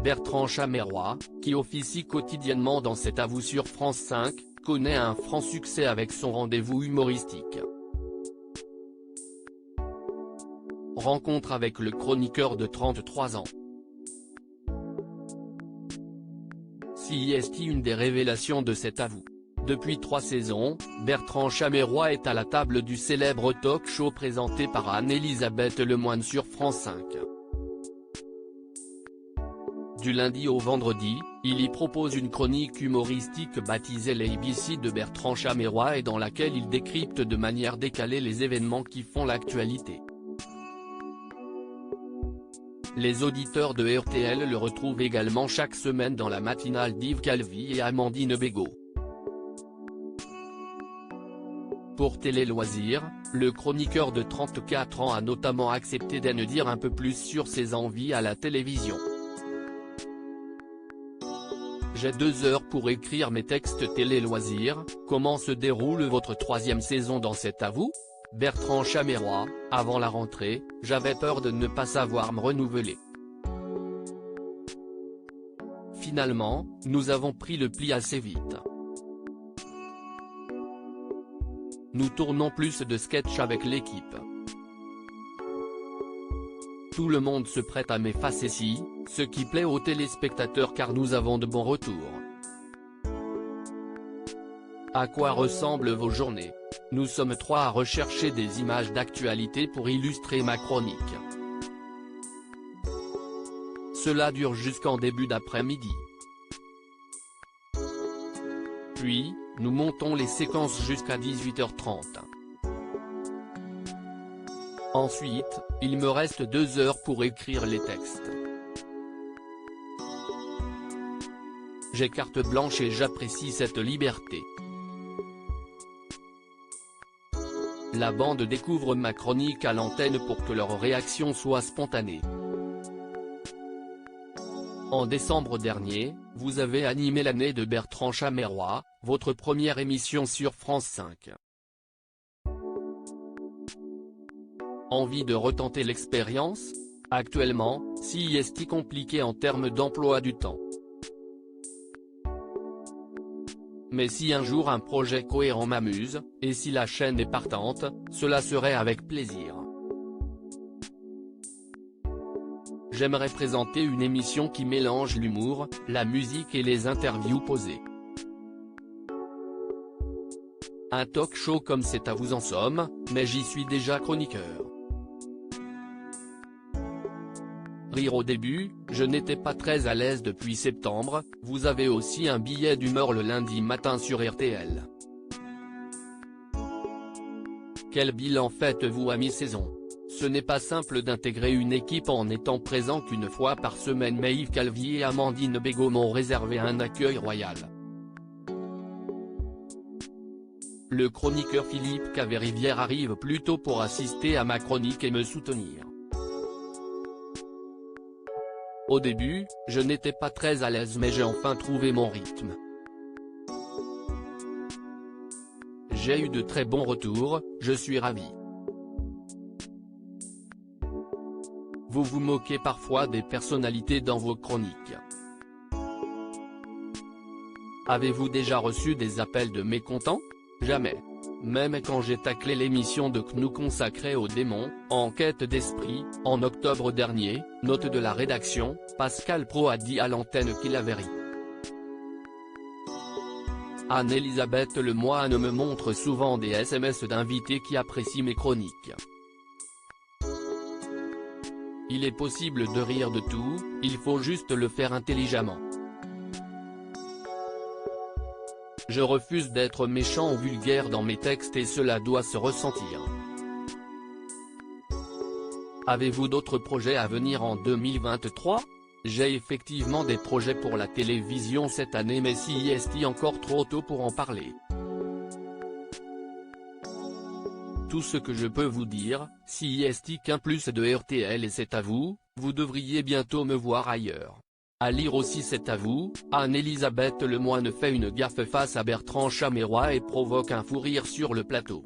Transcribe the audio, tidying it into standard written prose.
Bertrand Chameroy, qui officie quotidiennement dans C'est à vous sur France 5, connaît un franc succès avec son rendez-vous humoristique. Rencontre avec le chroniqueur de 33 ans. CIST, une des révélations de C'est à vous. Depuis 3 saisons, Bertrand Chameroy est à la table du célèbre talk-show présenté par Anne-Elisabeth Lemoine sur France 5. Du lundi au vendredi, il y propose une chronique humoristique baptisée l'ABC de Bertrand Chameroy et dans laquelle il décrypte de manière décalée les événements qui font l'actualité. Les auditeurs de RTL le retrouvent également chaque semaine dans la matinale d'Yves Calvi et Amandine Bégaud. Pour Télé Loisirs, le chroniqueur de 34 ans a notamment accepté d'en dire un peu plus sur ses envies à la télévision. J'ai 2 heures pour écrire mes textes Télé Loisirs. Comment se déroule votre 3e saison dans C'est à vous ? Bertrand Chameroy, avant la rentrée, j'avais peur de ne pas savoir me renouveler. Finalement, nous avons pris le pli assez vite. Nous tournons plus de sketchs avec l'équipe. Tout le monde se prête à mes facéties, ce qui plaît aux téléspectateurs car nous avons de bons retours. À quoi ressemblent vos journées ? Nous sommes 3 à rechercher des images d'actualité pour illustrer ma chronique. Cela dure jusqu'en début d'après-midi. Puis, nous montons les séquences jusqu'à 18h30. Ensuite, il me reste 2 heures pour écrire les textes. J'ai carte blanche et j'apprécie cette liberté. La bande découvre ma chronique à l'antenne pour que leur réaction soit spontanée. En décembre dernier, vous avez animé l'année de Bertrand Chameroy, votre première émission sur France 5. Envie de retenter l'expérience ? Actuellement, CIST compliqué en termes d'emploi du temps. Mais si un jour un projet cohérent m'amuse, et si la chaîne est partante, cela serait avec plaisir. J'aimerais présenter une émission qui mélange l'humour, la musique et les interviews posées. Un talk-show comme C'est à vous en somme, mais j'y suis déjà chroniqueur. Rire au début, je n'étais pas très à l'aise depuis septembre. Vous avez aussi un billet d'humeur le lundi matin sur RTL. Quel bilan faites-vous à mi-saison ? Ce n'est pas simple d'intégrer une équipe en étant présent qu'une fois par semaine, mais Yves Calvi et Amandine Bégaud m'ont réservé un accueil royal. Le chroniqueur Philippe Caverivière arrive plus tôt pour assister à ma chronique et me soutenir. Au début, je n'étais pas très à l'aise mais j'ai enfin trouvé mon rythme. J'ai eu de très bons retours, je suis ravi. Vous vous moquez parfois des personnalités dans vos chroniques. Avez-vous déjà reçu des appels de mécontents ? Jamais. Même quand j'ai taclé l'émission de CNU consacrée aux démons, en quête d'esprit, en octobre dernier, note de la rédaction, Pascal Praud a dit à l'antenne qu'il avait ri. Anne-Elisabeth Lemoine me montre souvent des SMS d'invités qui apprécient mes chroniques. Il est possible de rire de tout, il faut juste le faire intelligemment. Je refuse d'être méchant ou vulgaire dans mes textes et cela doit se ressentir. Avez-vous d'autres projets à venir en 2023 ? J'ai effectivement des projets pour la télévision cette année mais CIST encore trop tôt pour en parler. Tout ce que je peux vous dire, CIST qu'un plus de RTL et C'est à vous, vous devriez bientôt me voir ailleurs. À lire aussi C'est à vous, Anne-Elisabeth Lemoine fait une gaffe face à Bertrand Chameroy et provoque un fou rire sur le plateau.